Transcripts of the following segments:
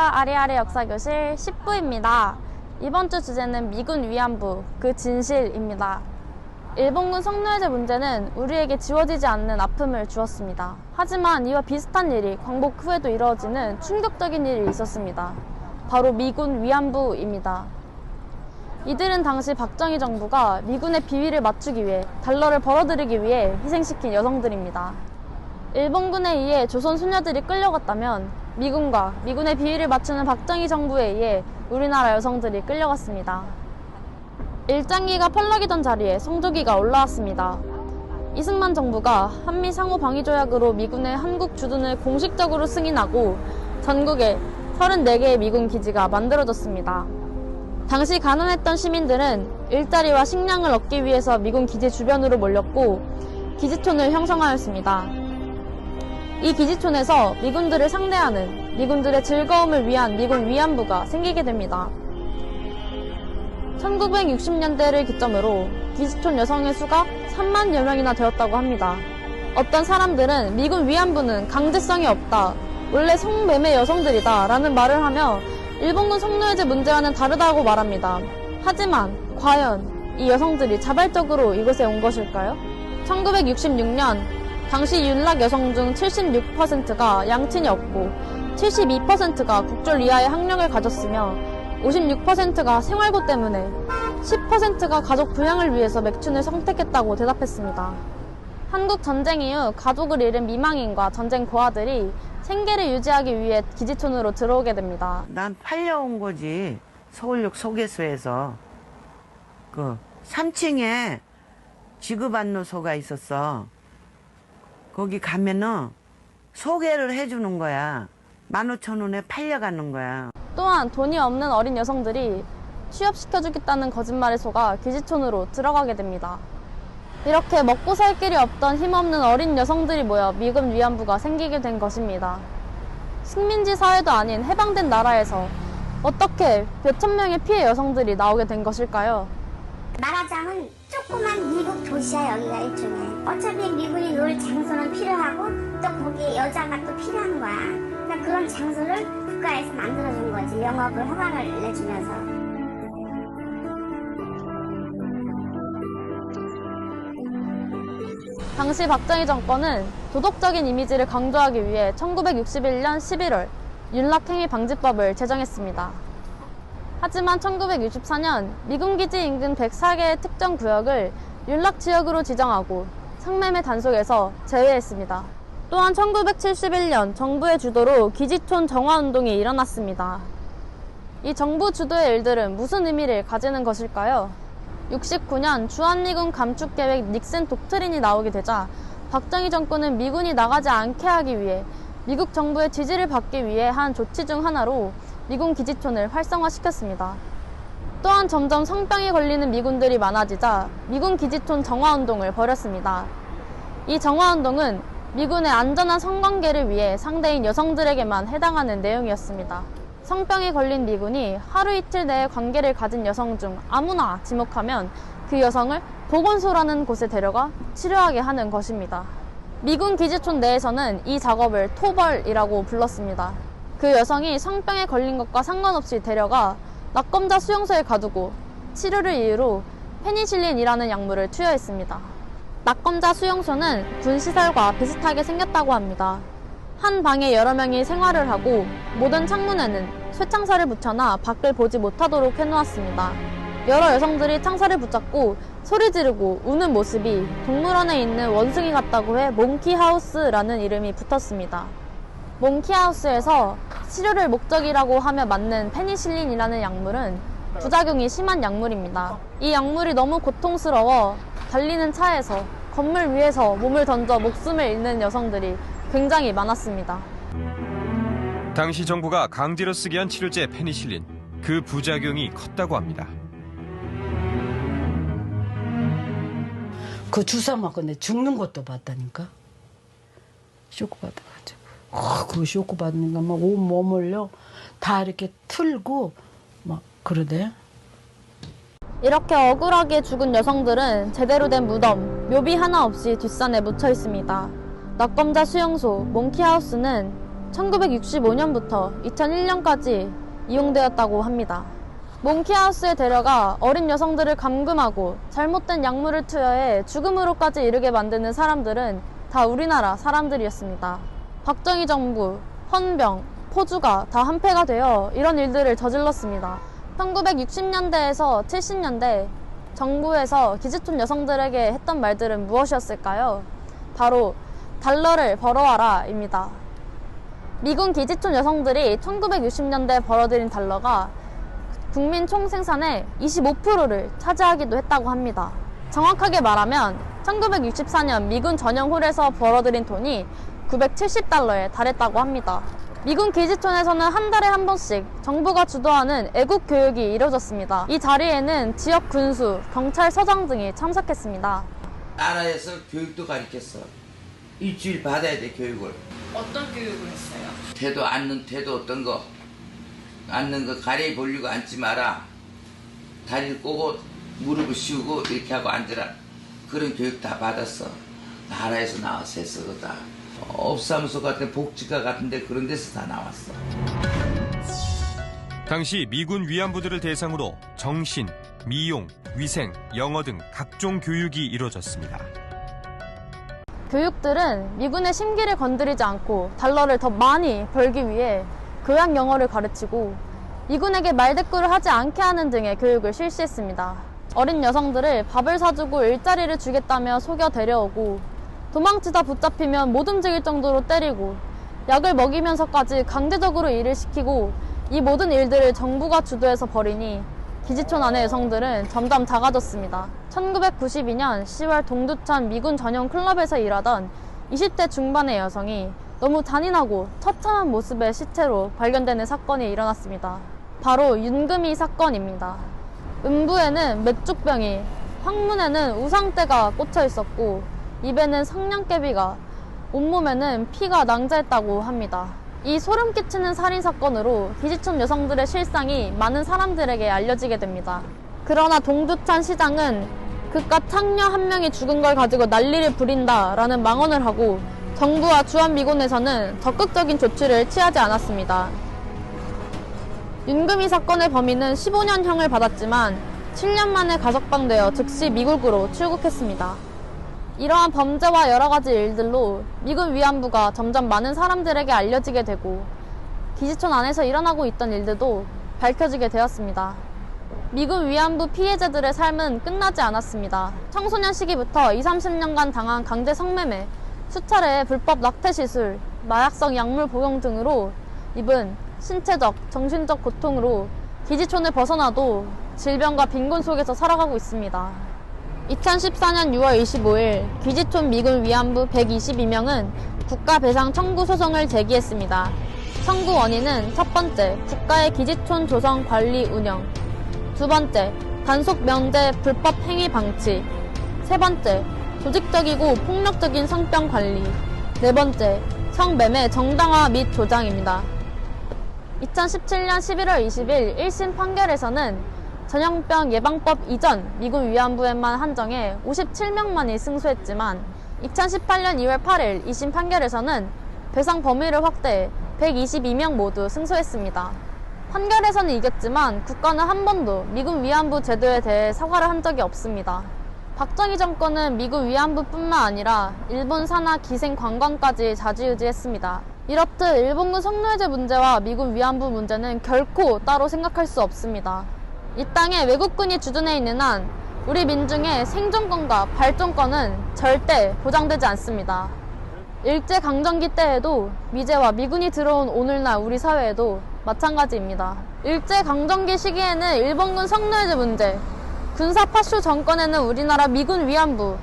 아리아리 역사교실 10부입니다. 이번 주 주제는 미군 위안부, 그 진실입니다. 일본군 성노예제 문제는 우리에게 지워지지 않는 아픔을 주었습니다. 하지만 이와 비슷한 일이 광복 후에도 이루어지는 충격적인 일이 있었습니다. 바로 미군 위안부입니다. 이들은 당시 박정희 정부가 미군의 비위를 맞추기 위해 달러를 벌어들이기 위해 희생시킨 여성들입니다. 일본군에 의해 조선 수녀들이 끌려갔다면 미군과 미군의 비위를 맞추는 박정희 정부에 의해 우리나라 여성들이 끌려갔습니다. 일장기가 펄럭이던 자리에 성조기가 올라왔습니다. 이승만 정부가 한미 상호 방위 조약으로 미군의 한국 주둔을 공식적으로 승인하고 전국에 34개의 미군 기지가 만들어졌습니다. 당시 가난했던 시민들은 일자리와 식량을 얻기 위해서 미군 기지 주변으로 몰렸고 기지촌을 형성하였습니다. 이 기지촌에서 미군들을 상대하는 미군들의 즐거움을 위한 미군 위안부가 생기게 됩니다. 1960년대를 기점으로 기지촌 여성의 수가 3만여 명이나 되었다고 합니다. 어떤 사람들은 미군 위안부는 강제성이 없다, 원래 성매매 여성들이다 라는 말을 하며 일본군 성노예제 문제와는 다르다고 말합니다. 하지만 과연 이 여성들이 자발적으로 이곳에 온 것일까요? 1966년 당시 윤락 여성 중 76%가 양친이 없고 72%가 국졸 이하의 학력을 가졌으며 56%가 생활고 때문에 10%가 가족 부양을 위해서 맥춘을 선택했다고 대답했습니다. 한국 전쟁 이후 가족을 잃은 미망인과 전쟁 고아들이 생계를 유지하기 위해 기지촌으로 들어오게 됩니다. 난 팔려온 거지. 서울역 소개소에서 그 3층에 지급안노소가 있었어. 거기 가면은 소개를 해주는 거야. 15,000원에 팔려가는 거야. 또한 돈이 없는 어린 여성들이 취업시켜주겠다는 거짓말에 속아 기지촌으로 들어가게 됩니다. 이렇게 먹고 살 길이 없던 힘없는 어린 여성들이 모여 미군 위안부가 생기게 된 것입니다. 식민지 사회도 아닌 해방된 나라에서 어떻게 몇천 명의 피해 여성들이 나오게 된 것일까요? 말하자면 조그만 미국 도시야. 여기가 일종의 어차피 미군이 놀 장소는 필요하고 또 거기에 여자가 또 필요한 거야. 그러니까 그런 장소를 국가에서 만들어준 거지. 영업을 허가를 내주면서. 당시 박정희 정권은 도덕적인 이미지를 강조하기 위해 1961년 11월 윤락행위 방지법을 제정했습니다. 하지만 1964년 미군 기지 인근 104개의 특정 구역을 윤락지역으로 지정하고 성매매 단속에서 제외했습니다. 또한 1971년 정부의 주도로 기지촌 정화운동이 일어났습니다. 이 정부 주도의 일들은 무슨 의미를 가지는 것일까요? 69년 주한미군 감축계획 닉슨 독트린이 나오게 되자 박정희 정권은 미군이 나가지 않게 하기 위해 미국 정부의 지지를 받기 위해 한 조치 중 하나로 미군 기지촌을 활성화시켰습니다. 또한 점점 성병에 걸리는 미군들이 많아지자 미군 기지촌 정화운동을 벌였습니다. 이 정화운동은 미군의 안전한 성관계를 위해 상대인 여성들에게만 해당하는 내용이었습니다. 성병에 걸린 미군이 하루 이틀 내에 관계를 가진 여성 중 아무나 지목하면 그 여성을 보건소라는 곳에 데려가 치료하게 하는 것입니다. 미군 기지촌 내에서는 이 작업을 토벌이라고 불렀습니다. 그 여성이 성병에 걸린 것과 상관없이 데려가 낙검자 수용소에 가두고 치료를 이유로 페니실린이라는 약물을 투여했습니다. 낙검자 수용소는 군시설과 비슷하게 생겼다고 합니다. 한 방에 여러 명이 생활을 하고 모든 창문에는 쇠창살을 붙여놔 밖을 보지 못하도록 해놓았습니다. 여러 여성들이 창살을 붙잡고 소리 지르고 우는 모습이 동물원에 있는 원숭이 같다고 해 몽키하우스라는 이름이 붙었습니다. 몽키하우스에서 치료를 목적이라고 하며 맞는 페니실린이라는 약물은 부작용이 심한 약물입니다. 이 약물이 너무 고통스러워 달리는 차에서 건물 위에서 몸을 던져 목숨을 잃는 여성들이 굉장히 많았습니다. 당시 정부가 강제로 쓰게 한 치료제 페니실린, 그 부작용이 컸다고 합니다. 그 주사 맞고 내 죽는 것도 봤다니까. 쇼크 받아가지고. 그 쇼크 받으니까 막 온몸을요 다 이렇게 틀고 막 그러대. 이렇게 억울하게 죽은 여성들은 제대로 된 무덤, 묘비 하나 없이 뒷산에 묻혀 있습니다. 낙검자 수용소 몽키하우스는 1965년부터 2001년까지 이용되었다고 합니다. 몽키하우스에 데려가 어린 여성들을 감금하고 잘못된 약물을 투여해 죽음으로까지 이르게 만드는 사람들은 다 우리나라 사람들이었습니다. 박정희 정부, 헌병, 포주가 다 한패가 되어 이런 일들을 저질렀습니다. 1960년대에서 70년대 정부에서 기지촌 여성들에게 했던 말들은 무엇이었을까요? 바로 달러를 벌어와라 입니다. 미군 기지촌 여성들이 1960년대에 벌어들인 달러가 국민 총생산의 25%를 차지하기도 했다고 합니다. 정확하게 말하면 1964년 미군 전용홀에서 벌어들인 돈이 970달러에 달했다고 합니다. 미군 기지촌에서는 한 달에 한 번씩 정부가 주도하는 애국 교육이 이뤄졌습니다. 이 자리에는 지역 군수, 경찰서장 등이 참석했습니다. 나라에서 교육도 가르쳤어. 일주일 받아야 돼, 교육을. 어떤 교육을 했어요? 태도, 앉는 태도 어떤 거. 앉는 거 가래에 벌리고 앉지 마라. 다리를 꼬고 무릎을 씌우고 이렇게 하고 앉으라. 그런 교육 다 받았어. 나라에서 나와서 했어, 그거 다. 업사무소 같은 복지과 같은데 그런 데서 다 나왔어. 당시 미군 위안부들을 대상으로 정신, 미용, 위생, 영어 등 각종 교육이 이루어졌습니다. 교육들은 미군의 심기를 건드리지 않고 달러를 더 많이 벌기 위해 교양 영어를 가르치고 미군에게 말대꾸를 하지 않게 하는 등의 교육을 실시했습니다. 어린 여성들을 밥을 사주고 일자리를 주겠다며 속여 데려오고 도망치다 붙잡히면 못 움직일 정도로 때리고 약을 먹이면서까지 강제적으로 일을 시키고 이 모든 일들을 정부가 주도해서 벌이니 기지촌 안의 여성들은 점점 작아졌습니다. 1992년 10월 동두천 미군 전용 클럽에서 일하던 20대 중반의 여성이 너무 잔인하고 처참한 모습의 시체로 발견되는 사건이 일어났습니다. 바로 윤금이 사건입니다. 음부에는 맥죽병이, 항문에는 우상대가 꽂혀 있었고 입에는 성냥개비가, 온몸에는 피가 낭자했다고 합니다. 이 소름 끼치는 살인사건으로 기지촌 여성들의 실상이 많은 사람들에게 알려지게 됩니다. 그러나 동두천 시장은 그깟 창녀 한 명이 죽은 걸 가지고 난리를 부린다라는 망언을 하고 정부와 주한미군에서는 적극적인 조치를 취하지 않았습니다. 윤금이 사건의 범인은 15년형을 받았지만 7년 만에 가석방되어 즉시 미국으로 출국했습니다. 이러한 범죄와 여러 가지 일들로 미군 위안부가 점점 많은 사람들에게 알려지게 되고 기지촌 안에서 일어나고 있던 일들도 밝혀지게 되었습니다. 미군 위안부 피해자들의 삶은 끝나지 않았습니다. 청소년 시기부터 20, 30년간 당한 강제 성매매, 수차례의 불법 낙태 시술, 마약성 약물 복용 등으로 입은 신체적, 정신적 고통으로 기지촌을 벗어나도 질병과 빈곤 속에서 살아가고 있습니다. 2014년 6월 25일 기지촌 미군 위안부 122명은 국가배상 청구 소송을 제기했습니다. 청구 원인은 첫 번째, 국가의 기지촌 조성 관리 운영, 두 번째, 단속 면제 불법 행위 방치, 세 번째, 조직적이고 폭력적인 성병 관리, 네 번째, 성매매 정당화 및 조장입니다. 2017년 11월 20일 1심 판결에서는 전염병 예방법 이전 미군 위안부에만 한정해 57명만이 승소했지만 2018년 2월 8일 2심 판결에서는 배상 범위를 확대해 122명 모두 승소했습니다. 판결에서는 이겼지만 국가는 한 번도 미군 위안부 제도에 대해 사과를 한 적이 없습니다. 박정희 정권은 미군 위안부뿐만 아니라 일본 산하 기생 관광까지 좌지우지했습니다. 이렇듯 일본군 성노예제 문제와 미군 위안부 문제는 결코 따로 생각할 수 없습니다. 이 땅에 외국군이 주둔해 있는 한 우리 민중의 생존권과 발전권은 절대 보장되지 않습니다. 일제강점기 때에도 미제와 미군이 들어온 오늘날 우리 사회에도 마찬가지입니다. 일제강점기 시기에는 일본군 성노예제 문제, 군사파쇼 정권에는 우리나라 미군 위안부,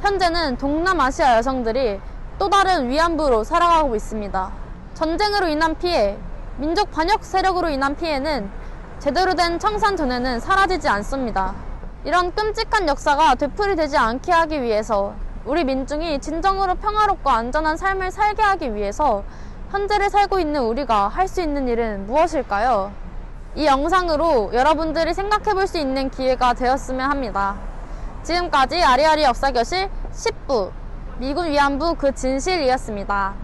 현재는 동남아시아 여성들이 또 다른 위안부로 살아가고 있습니다. 전쟁으로 인한 피해, 민족 반역 세력으로 인한 피해는 제대로 된 청산 전에는 사라지지 않습니다. 이런 끔찍한 역사가 되풀이되지 않게 하기 위해서 우리 민중이 진정으로 평화롭고 안전한 삶을 살게 하기 위해서 현재를 살고 있는 우리가 할 수 있는 일은 무엇일까요? 이 영상으로 여러분들이 생각해 볼 수 있는 기회가 되었으면 합니다. 지금까지 아리아리 역사교실 10부 미군 위안부 그 진실이었습니다.